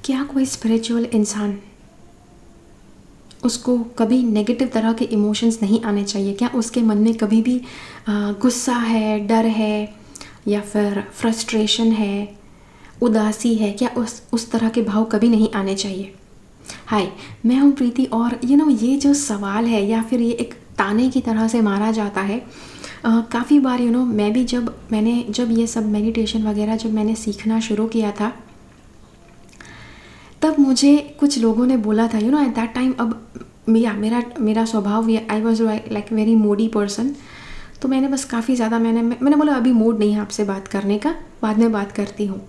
क्या कोई स्पिरिचुअल इंसान, उसको कभी नेगेटिव तरह के इमोशंस नहीं आने चाहिए? क्या उसके मन में कभी भी गुस्सा है, डर है, या फिर फ्रस्ट्रेशन है, उदासी है? क्या उस तरह के भाव कभी नहीं आने चाहिए? हाय, मैं हूँ प्रीति, और ये जो सवाल है या फिर ये एक ताने की तरह से मारा जाता है काफ़ी बार। मैं भी जब ये सब मेडिटेशन वगैरह जब मैंने सीखना शुरू किया था, तब मुझे कुछ लोगों ने बोला था एट दैट टाइम, अब मेरा स्वभाव, I was like very Moody person. तो मैंने बस काफ़ी ज़्यादा मैंने बोला अभी मूड नहीं है आपसे बात करने का, बाद में बात करती हूँ।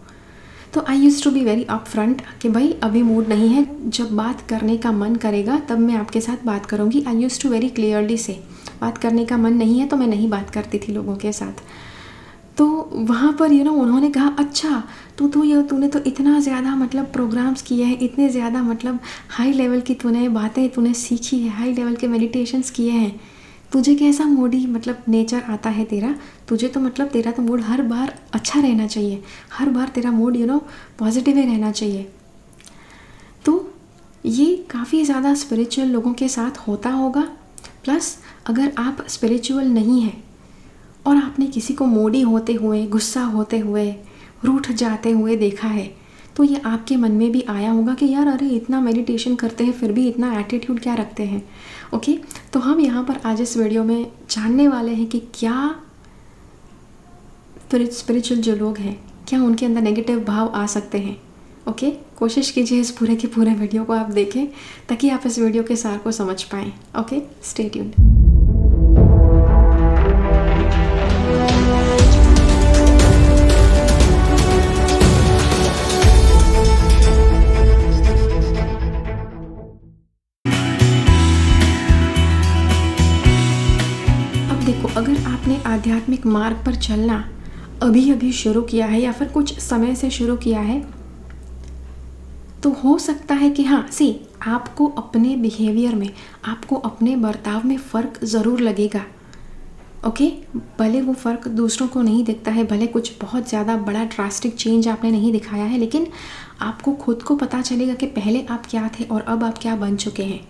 तो I use to be very upfront कि भाई अभी मूड नहीं है, जब बात करने का मन करेगा तब मैं आपके साथ बात करूँगी। आई यूज़ टू वेरी क्लियरली से, बात करने का मन नहीं है तो मैं नहीं बात करती थी लोगों के साथ। तो वहाँ पर उन्होंने कहा, अच्छा तूने तो इतना ज़्यादा प्रोग्राम्स किए हैं, इतने ज़्यादा हाई लेवल की तूने सीखी है, हाई लेवल के मेडिटेशंस किए हैं, तुझे कैसा मूडी नेचर आता है तेरा? तुझे तो तेरा तो मूड हर बार अच्छा रहना चाहिए, हर बार तेरा मूड पॉजिटिव ही रहना चाहिए। तो ये काफ़ी ज़्यादा स्पिरिचुअल लोगों के साथ होता होगा। प्लस अगर आप स्पिरिचुअल नहीं हैं और आपने किसी को मूडी होते हुए, गुस्सा होते हुए, रूठ जाते हुए देखा है, तो ये आपके मन में भी आया होगा कि यार अरे इतना मेडिटेशन करते हैं फिर भी इतना एटीट्यूड क्या रखते हैं। ओके, तो हम यहाँ पर आज इस वीडियो में जानने वाले हैं कि क्या स्पिरिचुअल जो लोग हैं, क्या उनके अंदर नेगेटिव भाव आ सकते हैं। ओके, कोशिश कीजिए इस पूरे के पूरे वीडियो को आप देखें ताकि आप इस वीडियो के सार को समझ पाएँ। Okay, stay tuned. देखो, अगर आपने आध्यात्मिक मार्ग पर चलना अभी शुरू किया है या फिर कुछ समय से शुरू किया है, तो हो सकता है कि आपको अपने बिहेवियर में, आपको अपने बर्ताव में फ़र्क ज़रूर लगेगा। ओके, भले वो फ़र्क दूसरों को नहीं दिखता है, भले कुछ बहुत ज़्यादा बड़ा ड्रास्टिक चेंज आपने नहीं दिखाया है, लेकिन आपको खुद को पता चलेगा कि पहले आप क्या थे और अब आप क्या बन चुके हैं।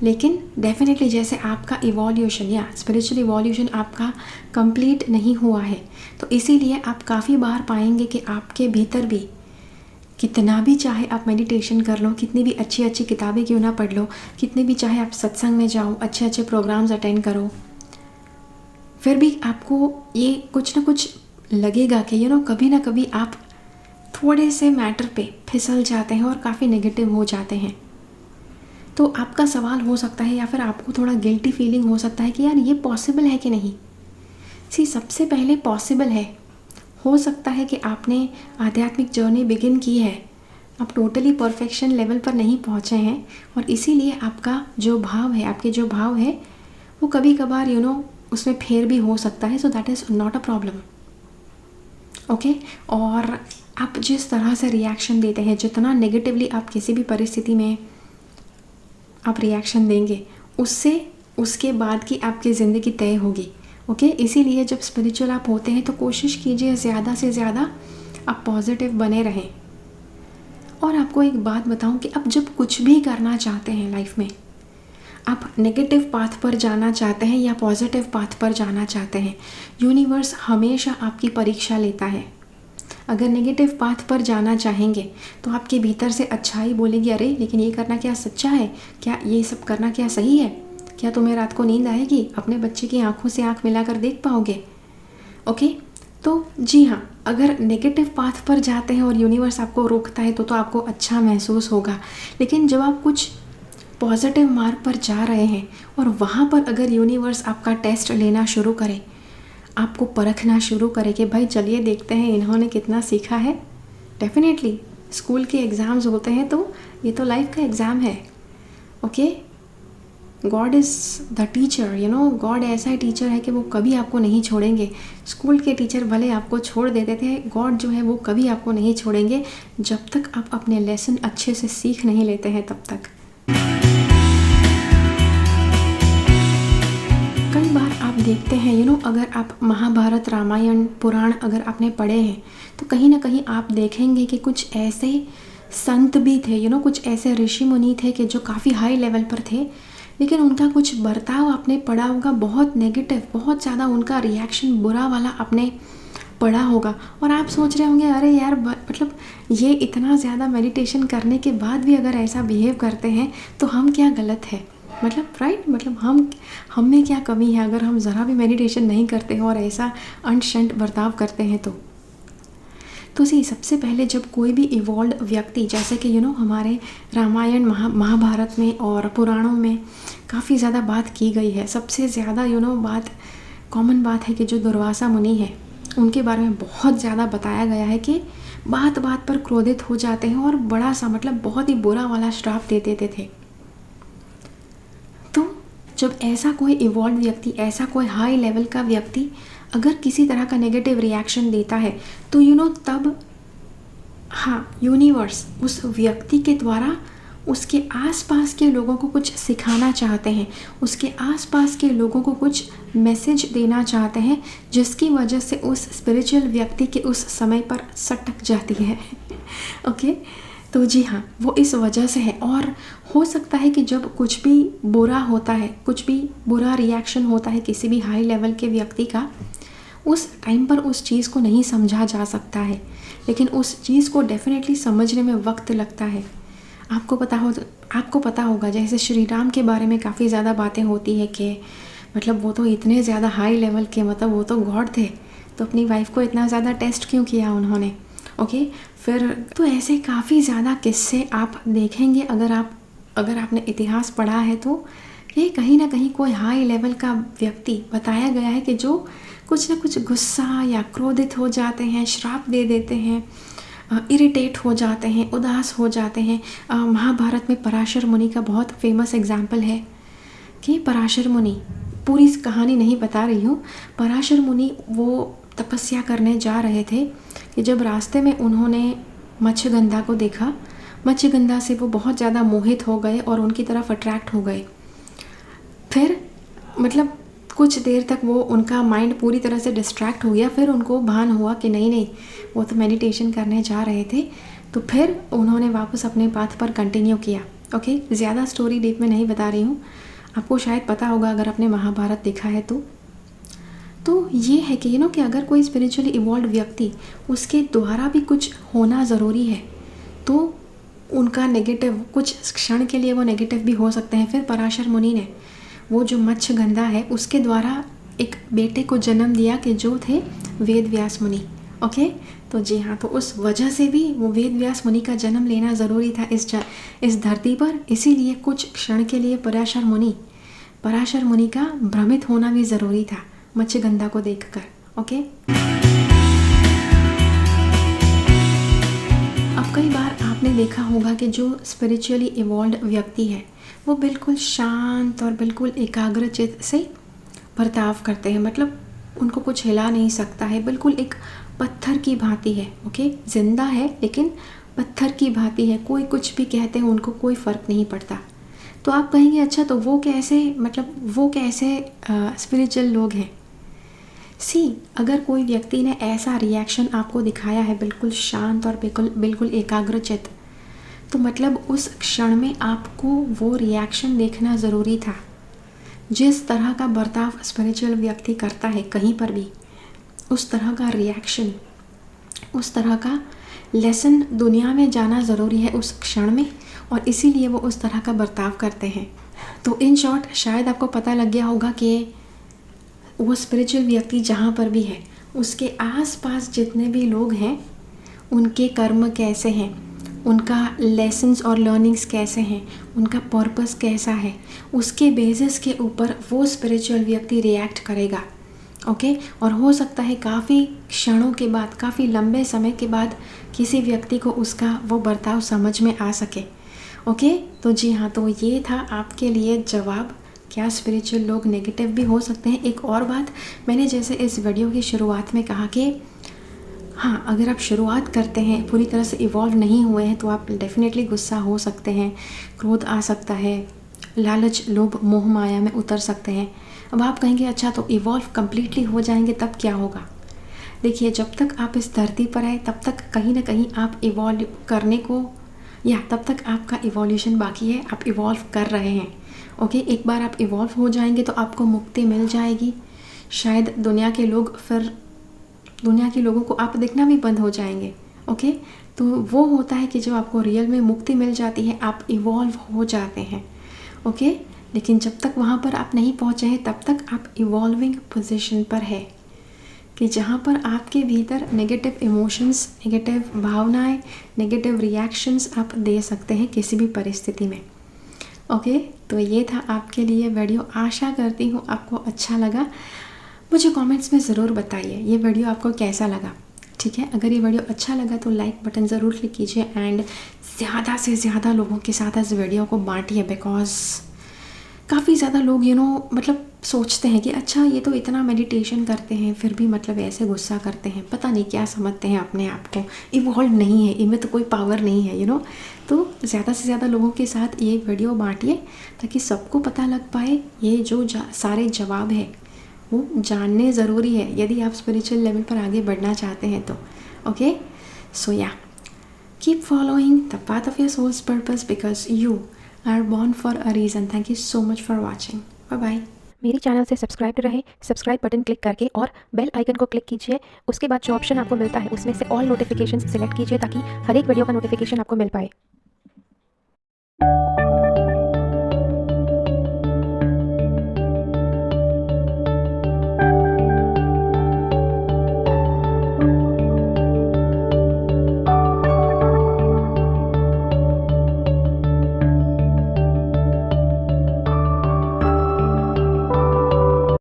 लेकिन डेफिनेटली जैसे आपका इवोल्यूशन या स्पिरिचुअल इवोल्यूशन आपका कंप्लीट नहीं हुआ है, तो इसीलिए आप काफ़ी बार पाएंगे कि आपके भीतर भी, कितना भी चाहे आप मेडिटेशन कर लो, कितनी भी अच्छी अच्छी किताबें क्यों ना पढ़ लो, कितने भी चाहे आप सत्संग में जाओ, अच्छे अच्छे प्रोग्राम्स अटेंड करो, फिर भी आपको ये कुछ ना कुछ लगेगा कि कभी ना कभी आप थोड़े से मैटर पे फिसल जाते हैं और काफ़ी नेगेटिव हो जाते हैं। तो आपका सवाल हो सकता है या फिर आपको थोड़ा गिल्टी फीलिंग हो सकता है कि यार ये पॉसिबल है कि नहीं। सबसे पहले पॉसिबल है। हो सकता है कि आपने आध्यात्मिक जर्नी बिगिन की है, आप टोटली परफेक्शन लेवल पर नहीं पहुँचे हैं, और इसीलिए आपका जो भाव है, आपके जो भाव है वो कभी कभार उसमें फेर भी हो सकता है। So that is not a problem. Okay, और आप जिस तरह से रिएक्शन देते हैं, जितना नेगेटिवली आप किसी भी परिस्थिति में आप रिएक्शन देंगे, उससे उसके बाद की आपकी ज़िंदगी तय होगी। ओके, इसीलिए जब स्पिरिचुअल आप होते हैं तो कोशिश कीजिए ज़्यादा से ज़्यादा आप पॉजिटिव बने रहें। और आपको एक बात बताऊं कि आप जब कुछ भी करना चाहते हैं लाइफ में, आप नेगेटिव पाथ पर जाना चाहते हैं या पॉजिटिव पाथ पर जाना चाहते हैं, यूनिवर्स हमेशा आपकी परीक्षा लेता है। अगर नेगेटिव पाथ पर जाना चाहेंगे तो आपके भीतर से अच्छाई बोलेगी, अरे लेकिन ये करना क्या सच्चा है, क्या ये सब करना क्या सही है, क्या तुम्हें रात को नींद आएगी, अपने बच्चे की आंखों से आंख मिलाकर देख पाओगे। ओके, तो जी हाँ, अगर नेगेटिव पाथ पर जाते हैं और यूनिवर्स आपको रोकता है तो आपको अच्छा महसूस होगा। लेकिन जब आप कुछ पॉजिटिव मार्ग पर जा रहे हैं और वहाँ पर अगर यूनिवर्स आपका टेस्ट लेना शुरू करे, आपको परखना शुरू करे कि भाई चलिए देखते हैं इन्होंने कितना सीखा है। डेफिनेटली स्कूल के एग्ज़ाम्स होते हैं तो ये तो लाइफ का एग्ज़ाम है। Okay, God is the teacher, God ऐसा टीचर है कि वो कभी आपको नहीं छोड़ेंगे। स्कूल के टीचर भले आपको छोड़ देते थे, गॉड जो है वो कभी आपको नहीं छोड़ेंगे जब तक आप अपने लेसन अच्छे से सीख नहीं लेते हैं तब तक। कई बार आप देखते हैं अगर आप महाभारत, रामायण, पुराण अगर आपने पढ़े हैं तो कहीं ना कहीं आप देखेंगे कि कुछ ऐसे संत भी थे, कुछ ऐसे ऋषि मुनि थे कि जो काफ़ी हाई लेवल पर थे, लेकिन उनका कुछ बर्ताव आपने पढ़ा होगा बहुत नेगेटिव, बहुत ज़्यादा उनका रिएक्शन बुरा वाला आपने पढ़ा होगा। और आप सोच रहे होंगे अरे यार मतलब ये इतना ज़्यादा मेडिटेशन करने के बाद भी अगर ऐसा बिहेव करते हैं तो हम क्या गलत है, मतलब राइट, मतलब हम में क्या कमी है अगर हम ज़रा भी मेडिटेशन नहीं करते हैं और ऐसा अंट-शंट बर्ताव करते हैं तो सबसे पहले जब कोई भी इवॉल्व व्यक्ति, जैसे कि हमारे रामायण महाभारत में और पुराणों में काफ़ी ज़्यादा बात की गई है। सबसे ज़्यादा बात कॉमन बात है कि जो दुर्वासा मुनि है उनके बारे में बहुत ज़्यादा बताया गया है कि बात बात पर क्रोधित हो जाते हैं और बड़ा सा मतलब बहुत ही बुरा वाला श्राप दे देते थे। तो जब ऐसा कोई इवॉल्व व्यक्ति, ऐसा कोई हाई लेवल का व्यक्ति अगर किसी तरह का नेगेटिव रिएक्शन देता है तो तब यूनिवर्स उस व्यक्ति के द्वारा उसके आसपास के लोगों को कुछ सिखाना चाहते हैं, उसके आसपास के लोगों को कुछ मैसेज देना चाहते हैं, जिसकी वजह से उस स्पिरिचुअल व्यक्ति के उस समय पर सटक जाती है। ओके, तो जी हाँ, वो इस वजह से है। और हो सकता है कि जब कुछ भी बुरा होता है, कुछ भी बुरा रिएक्शन होता है किसी भी हाई लेवल के व्यक्ति का, उस टाइम पर उस चीज़ को नहीं समझा जा सकता है, लेकिन उस चीज़ को डेफिनेटली समझने में वक्त लगता है। आपको पता होगा जैसे श्री राम के बारे में काफ़ी ज़्यादा बातें होती है कि मतलब वो तो इतने ज़्यादा हाई लेवल के, मतलब वो तो गॉड थे, तो अपनी वाइफ को इतना ज़्यादा टेस्ट क्यों किया उन्होंने। ओके, फिर तो ऐसे काफ़ी ज़्यादा किस्से आप देखेंगे अगर आपने इतिहास पढ़ा है तो ये कहीं ना कहीं कोई हाई लेवल का व्यक्ति बताया गया है कि जो कुछ ना कुछ गुस्सा या क्रोधित हो जाते हैं, श्राप दे देते हैं, इरिटेट हो जाते हैं, उदास हो जाते हैं। महाभारत में पराशर मुनि का बहुत फेमस एग्जाम्पल है कि पराशर मुनि, पूरी कहानी नहीं बता रही हूँ, पराशर मुनि वो तपस्या करने जा रहे थे कि जब रास्ते में उन्होंने मत्स्यगंधा को देखा, मत्स्यगंधा से वो बहुत ज़्यादा मोहित हो गए और उनकी तरफ अट्रैक्ट हो गए। फिर मतलब कुछ देर तक वो उनका माइंड पूरी तरह से डिस्ट्रैक्ट हो गया, फिर उनको भान हुआ कि नहीं वो तो मेडिटेशन करने जा रहे थे, तो फिर उन्होंने वापस अपने पाथ पर कंटिन्यू किया। ओके, ज़्यादा स्टोरी डीप में नहीं बता रही हूँ, आपको शायद पता होगा अगर आपने महाभारत देखा है तो ये है कि कि अगर कोई स्पिरिचुअली इवॉल्व व्यक्ति, उसके द्वारा भी कुछ होना ज़रूरी है, तो उनका नेगेटिव कुछ क्षण के लिए वो नेगेटिव भी हो सकते हैं। फिर पराशर मुनि ने वो जो मत्स्यगंधा है उसके द्वारा एक बेटे को जन्म दिया कि जो थे वेद व्यास मुनि। ओके, तो जी हाँ, तो उस वजह से भी वो वेद व्यास मुनि का जन्म लेना ज़रूरी था इस धरती पर, इसीलिए कुछ क्षण के लिए पराशर मुनि का भ्रमित होना भी ज़रूरी था मत्स्यगंधा को देखकर। ओके, अब कई बार आपने देखा होगा कि जो स्पिरिचुअली इवॉल्व व्यक्ति है वो बिल्कुल शांत और बिल्कुल एकाग्रचित्त से बर्ताव करते हैं, मतलब उनको कुछ हिला नहीं सकता है, बिल्कुल एक पत्थर की भांति है। ओके, जिंदा है लेकिन पत्थर की भांति है, कोई कुछ भी कहते हैं उनको कोई फ़र्क नहीं पड़ता। तो आप कहेंगे अच्छा तो वो कैसे स्पिरिचुअल लोग हैं। अगर कोई व्यक्ति ने ऐसा रिएक्शन आपको दिखाया है बिल्कुल शांत और बिल्कुल एकाग्रचित्त, तो मतलब उस क्षण में आपको वो रिएक्शन देखना ज़रूरी था। जिस तरह का बर्ताव स्पिरिचुअल व्यक्ति करता है कहीं पर भी, उस तरह का रिएक्शन, उस तरह का लेसन दुनिया में जाना ज़रूरी है उस क्षण में, और इसीलिए वो उस तरह का बर्ताव करते हैं। तो इन शॉर्ट शायद आपको पता लग गया होगा कि वो स्पिरिचुअल व्यक्ति जहाँ पर भी है उसके आसपास जितने भी लोग हैं उनके कर्म कैसे हैं, उनका लेसन्स और लर्निंग्स कैसे हैं, उनका पर्पस कैसा है, उसके बेसिस के ऊपर वो स्पिरिचुअल व्यक्ति रिएक्ट करेगा। ओके, और हो सकता है काफ़ी क्षणों के बाद, काफ़ी लंबे समय के बाद किसी व्यक्ति को उसका वो बर्ताव समझ में आ सके। ओके, तो जी हाँ, तो ये था आपके लिए जवाब, क्या स्पिरिचुअल लोग नेगेटिव भी हो सकते हैं। एक और बात, मैंने जैसे इस वीडियो की शुरुआत में कहा कि हाँ, अगर आप शुरुआत करते हैं, पूरी तरह से इवॉल्व नहीं हुए हैं, तो आप डेफिनेटली गुस्सा हो सकते हैं, क्रोध आ सकता है, लालच, लोभ, मोह माया में उतर सकते हैं। अब आप कहेंगे अच्छा तो इवॉल्व कम्प्लीटली हो जाएंगे तब क्या होगा। देखिए, जब तक आप इस धरती पर हैं तब तक कहीं ना कहीं आप इवॉल्व करने को या तब तक आपका इवोल्यूशन बाकी है, आप इवॉल्व कर रहे हैं। ओके, एक बार आप इवॉल्व हो जाएंगे तो आपको मुक्ति मिल जाएगी। शायद दुनिया के लोगों को आप देखना भी बंद हो जाएंगे। ओके, तो वो होता है कि जब आपको रियल में मुक्ति मिल जाती है, आप इवॉल्व हो जाते हैं। ओके, लेकिन जब तक वहाँ पर आप नहीं पहुँचे हैं तब तक आप इवॉल्विंग पोजीशन पर है, कि जहाँ पर आपके भीतर नेगेटिव इमोशंस, नेगेटिव भावनाएं, नेगेटिव रिएक्शंस आप दे सकते हैं किसी भी परिस्थिति में। ओके, तो ये था आपके लिए वीडियो। आशा करती हूँ आपको अच्छा लगा। मुझे कमेंट्स में ज़रूर बताइए ये वीडियो आपको कैसा लगा। ठीक है, अगर ये वीडियो अच्छा लगा तो लाइक बटन ज़रूर क्लिक कीजिए एंड ज़्यादा से ज़्यादा लोगों के साथ इस वीडियो को बांटिए, बिकॉज़ काफ़ी ज़्यादा लोग मतलब सोचते हैं कि अच्छा ये तो इतना मेडिटेशन करते हैं फिर भी मतलब ऐसे गुस्सा करते हैं, पता नहीं क्या समझते हैं अपने आप को, इवॉल्व नहीं है, इनमें तो कोई पावर नहीं है। तो ज़्यादा से ज़्यादा लोगों के साथ ये वीडियो बांटिए ताकि सबको पता लग पाए। ये जो सारे जवाब है वो जानने ज़रूरी है यदि आप स्पिरिचुअल लेवल पर आगे बढ़ना चाहते हैं तो। ओके, सो या keep following the path of your soul's purpose because you are born for a reason. Thank you so much for watching. Bye bye. मेरे चैनल से सब्सक्राइब रहे, सब्सक्राइब बटन क्लिक करके और बेल आइकन को click कीजिए। उसके बाद जो ऑप्शन आपको मिलता है उसमें से ऑल नोटिफिकेशन सिलेक्ट कीजिए ताकि हर एक वीडियो का नोटिफिकेशन आपको मिल पाए।